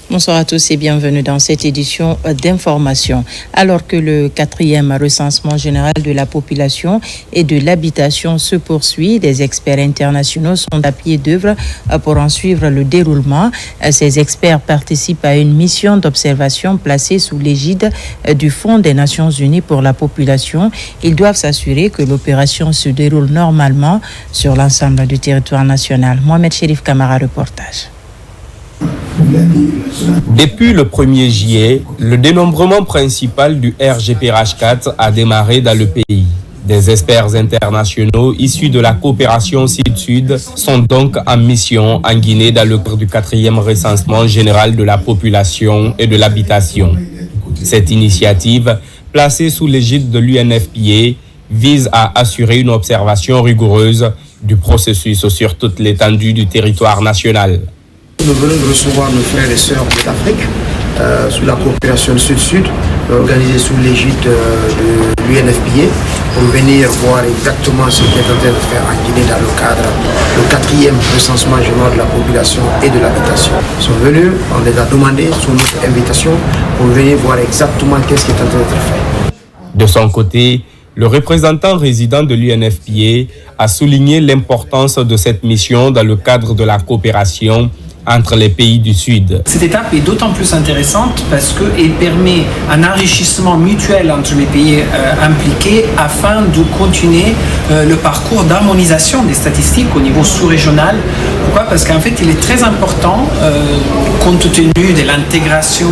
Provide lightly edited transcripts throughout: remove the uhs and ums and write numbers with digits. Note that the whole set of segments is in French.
Bonsoir à tous et bienvenue dans cette édition d'information. Alors que le 4e recensement général de la population et de l'habitation se poursuit, des experts internationaux sont à pied d'œuvre pour en suivre le déroulement. Ces experts participent à une mission d'observation placée sous l'égide du Fonds des Nations Unies pour la population. Ils doivent s'assurer que l'opération se déroule normalement sur l'ensemble du territoire national. Mohamed Chérif Camara, reportage. Depuis le 1er juillet, le dénombrement principal du RGPH4 a démarré dans le pays. Des experts internationaux issus de la coopération Sud-Sud sont donc en mission en Guinée dans le cadre du 4e recensement général de la population et de l'habitation. Cette initiative, placée sous l'égide de l'UNFPA, vise à assurer une observation rigoureuse du processus sur toute l'étendue du territoire national. Nous venons de recevoir nos frères et sœurs d'Afrique sous la coopération Sud-Sud, organisée sous l'égide de l'UNFPA, pour venir voir exactement ce qu'est en train de faire en Guinée dans le cadre du 4e recensement général de la population et de l'habitation. Ils sont venus, on les a demandé sous notre invitation pour venir voir exactement qu'est-ce qui est en train d'être fait. De son côté, le représentant résident de l'UNFPA a souligné l'importance de cette mission dans le cadre de la coopération entre les pays du Sud. Cette étape est d'autant plus intéressante parce qu'elle permet un enrichissement mutuel entre les pays impliqués afin de continuer le parcours d'harmonisation des statistiques au niveau sous-régional. Pourquoi ? Parce qu'en fait, il est très important, compte tenu de l'intégration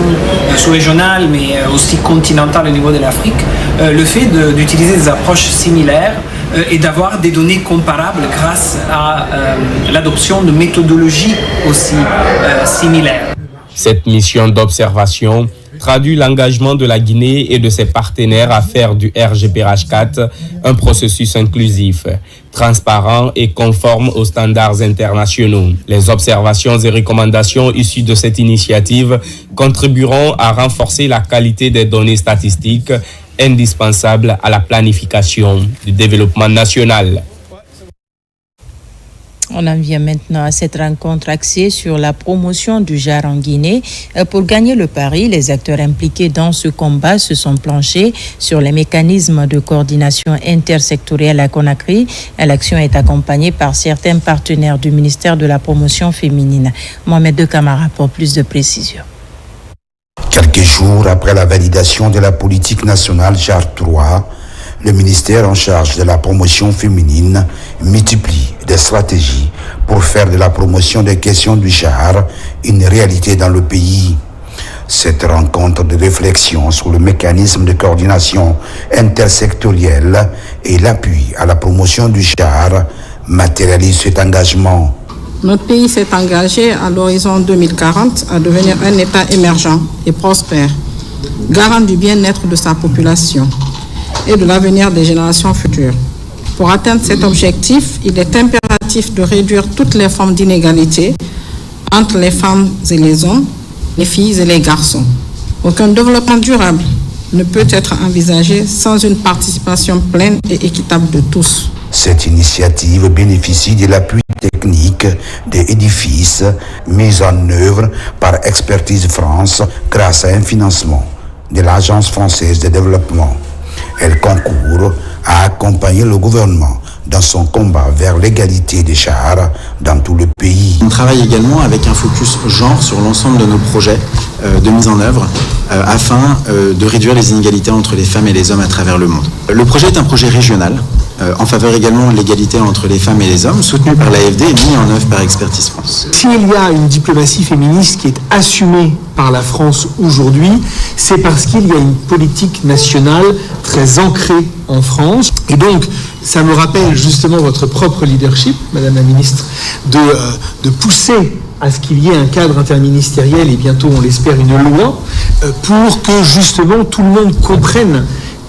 sous-régionale, mais aussi continentale au niveau de l'Afrique, le fait d'utiliser des approches similaires et d'avoir des données comparables grâce à l'adoption de méthodologies aussi similaires. Cette mission d'observation traduit l'engagement de la Guinée et de ses partenaires à faire du RGPH4 un processus inclusif, transparent et conforme aux standards internationaux. Les observations et recommandations issues de cette initiative contribueront à renforcer la qualité des données statistiques indispensables à la planification du développement national. On en vient maintenant à cette rencontre axée sur la promotion du genre en Guinée. Pour gagner le pari, les acteurs impliqués dans ce combat se sont penchés sur les mécanismes de coordination intersectorielle à Conakry. L'action est accompagnée par certains partenaires du ministère de la Promotion féminine. Mohamed De Camara pour plus de précisions. Quelques jours après la validation de la politique nationale JAR 3, le ministère en charge de la promotion féminine multiplie des stratégies pour faire de la promotion des questions du genre une réalité dans le pays. Cette rencontre de réflexion sur le mécanisme de coordination intersectorielle et l'appui à la promotion du genre matérialise cet engagement. Notre pays s'est engagé à l'horizon 2040 à devenir un État émergent et prospère, garant du bien-être de sa population et de l'avenir des générations futures. Pour atteindre cet objectif, il est impératif de réduire toutes les formes d'inégalité entre les femmes et les hommes, les filles et les garçons. Aucun développement durable ne peut être envisagé sans une participation pleine et équitable de tous. Cette initiative bénéficie de l'appui technique des édifices mis en œuvre par Expertise France grâce à un financement de l'Agence française de développement. Elle concourt à accompagner le gouvernement dans son combat vers l'égalité des genres dans tout le pays. On travaille également avec un focus genre sur l'ensemble de nos projets de mise en œuvre afin de réduire les inégalités entre les femmes et les hommes à travers le monde. Le projet est un projet régional en faveur également de l'égalité entre les femmes et les hommes, soutenu par l'AFD et mis en œuvre par Expertise France. S'il y a une diplomatie féministe qui est assumée par la France aujourd'hui, c'est parce qu'il y a une politique nationale très ancrée en France. Et donc, ça me rappelle justement votre propre leadership, Madame la Ministre, de pousser à ce qu'il y ait un cadre interministériel et bientôt, on l'espère, une loi, pour que justement tout le monde comprenne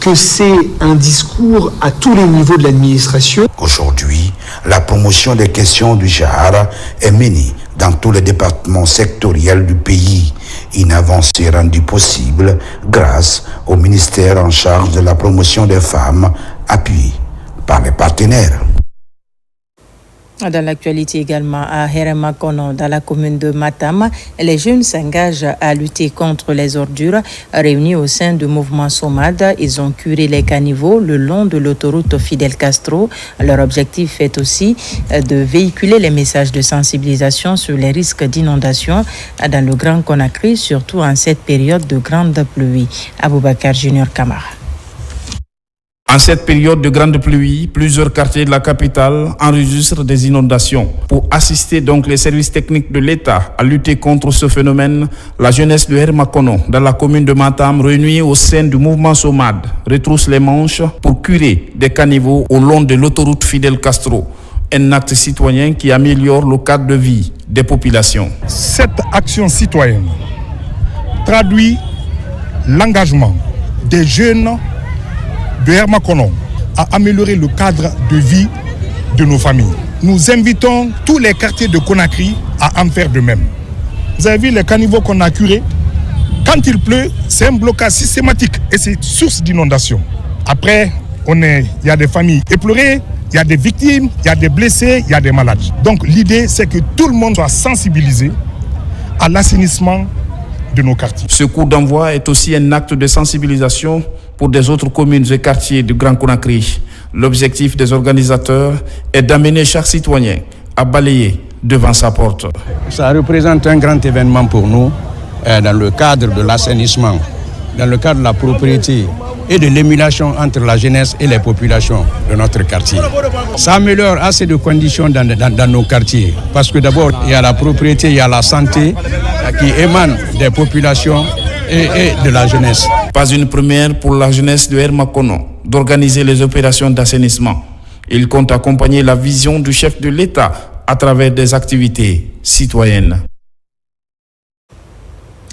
que c'est un discours à tous les niveaux de l'administration. Aujourd'hui, la promotion des questions du genre est menée dans tous les départements sectoriels du pays. Une avancée rendue possible grâce au ministère en charge de la promotion des femmes, appuyé par les partenaires. Dans l'actualité également, à Heremakono, dans la commune de Matam, les jeunes s'engagent à lutter contre les ordures. Réunis au sein du mouvement SOMAD, ils ont curé les caniveaux le long de l'autoroute Fidel Castro. Leur objectif est aussi de véhiculer les messages de sensibilisation sur les risques d'inondation dans le Grand Conakry, surtout en cette période de grande pluie. Aboubakar Junior Kamara. En cette période de grande pluie, plusieurs quartiers de la capitale enregistrent des inondations. Pour assister donc les services techniques de l'État à lutter contre ce phénomène, la jeunesse de Hermakono, dans la commune de Matam, réunie au sein du mouvement SOMAD, retrousse les manches pour curer des caniveaux au long de l'autoroute Fidel Castro. Un acte citoyen qui améliore le cadre de vie des populations. Cette action citoyenne traduit l'engagement des jeunes de Hermakono à améliorer le cadre de vie de nos familles. Nous invitons tous les quartiers de Conakry à en faire de même. Vous avez vu les caniveaux qu'on a curés. Quand il pleut, c'est un blocage systématique et c'est source d'inondation. Après, il y a des familles éplorées, il y a des victimes, il y a des blessés, il y a des malades. Donc l'idée, c'est que tout le monde soit sensibilisé à l'assainissement de nos quartiers. Ce coup d'envoi est aussi un acte de sensibilisation pour des autres communes et quartiers du Grand Conakry. L'objectif des organisateurs est d'amener chaque citoyen à balayer devant sa porte. Ça représente un grand événement pour nous dans le cadre de l'assainissement, dans le cadre de la propriété et de l'émulation entre la jeunesse et les populations de notre quartier. Ça améliore assez de conditions dans nos quartiers parce que d'abord il y a la propriété, il y a la santé qui émane des populations et de la jeunesse. Pas une première pour la jeunesse de Hermakono d'organiser les opérations d'assainissement. Il compte accompagner la vision du chef de l'État à travers des activités citoyennes.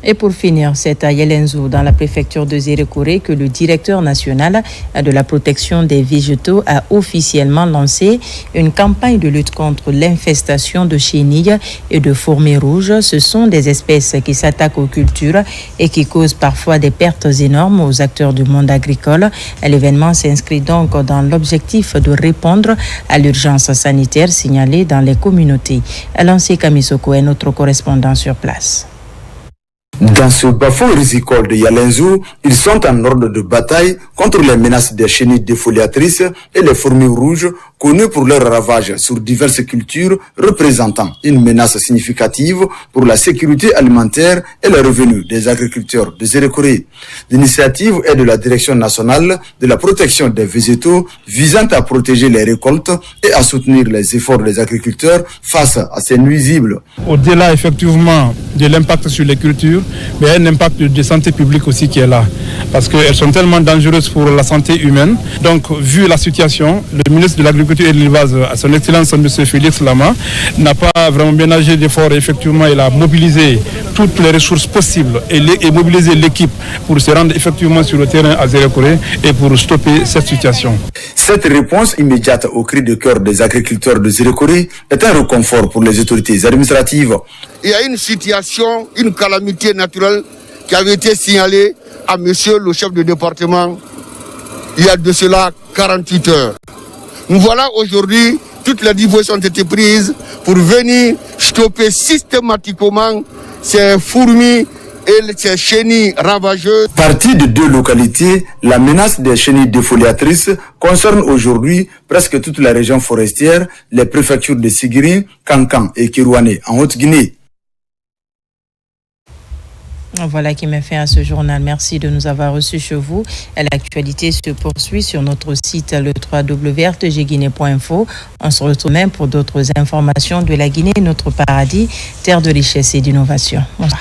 Et pour finir, c'est à Yelenzou, dans la préfecture de Zérékoré, que le directeur national de la protection des végétaux a officiellement lancé une campagne de lutte contre l'infestation de chenilles et de fourmis rouges. Ce sont des espèces qui s'attaquent aux cultures et qui causent parfois des pertes énormes aux acteurs du monde agricole. L'événement s'inscrit donc dans l'objectif de répondre à l'urgence sanitaire signalée dans les communautés. Lancé Kamisoko est notre correspondant sur place. Dans ce bas-fond risicole de Yalenzou, ils sont en ordre de bataille contre les menaces des chenilles défoliatrices et les fourmis rouges, connues pour leur ravage sur diverses cultures, représentant une menace significative pour la sécurité alimentaire et les revenus des agriculteurs de Zérékoré. L'initiative est de la Direction nationale de la protection des végétaux, visant à protéger les récoltes et à soutenir les efforts des agriculteurs face à ces nuisibles. Au-delà effectivement de l'impact sur les cultures, mais il y a un impact de santé publique aussi qui est là, parce qu'elles sont tellement dangereuses pour la santé humaine. Donc, vu la situation, le ministre de l'Agriculture et de l'Élevage, à son excellence M. Félix Lama, n'a pas vraiment bien agi d'efforts. Effectivement, il a mobilisé toutes les ressources possibles et mobilisé l'équipe pour se rendre effectivement sur le terrain à Zérékoré et pour stopper cette situation. Cette réponse immédiate au cri de cœur des agriculteurs de Zérékoré est un réconfort pour les autorités administratives. Il y a une situation, une calamité naturelle qui avait été signalée à monsieur le chef de département il y a de cela 48 heures. Nous voilà aujourd'hui, toutes les dispositions ont été prises pour venir stopper systématiquement ces fourmis et ces chenilles ravageuses. Partie de 2 localités, la menace des chenilles défoliatrices concerne aujourd'hui presque toute la région forestière, les préfectures de Sigiri, Kankan et Kirouané en Haute-Guinée. Voilà qui met fin à ce journal. Merci de nous avoir reçus chez vous. L'actualité se poursuit sur notre site le www.rtgguinée.info. On se retrouve même pour d'autres informations de la Guinée, notre paradis, terre de richesse et d'innovation. Bonsoir.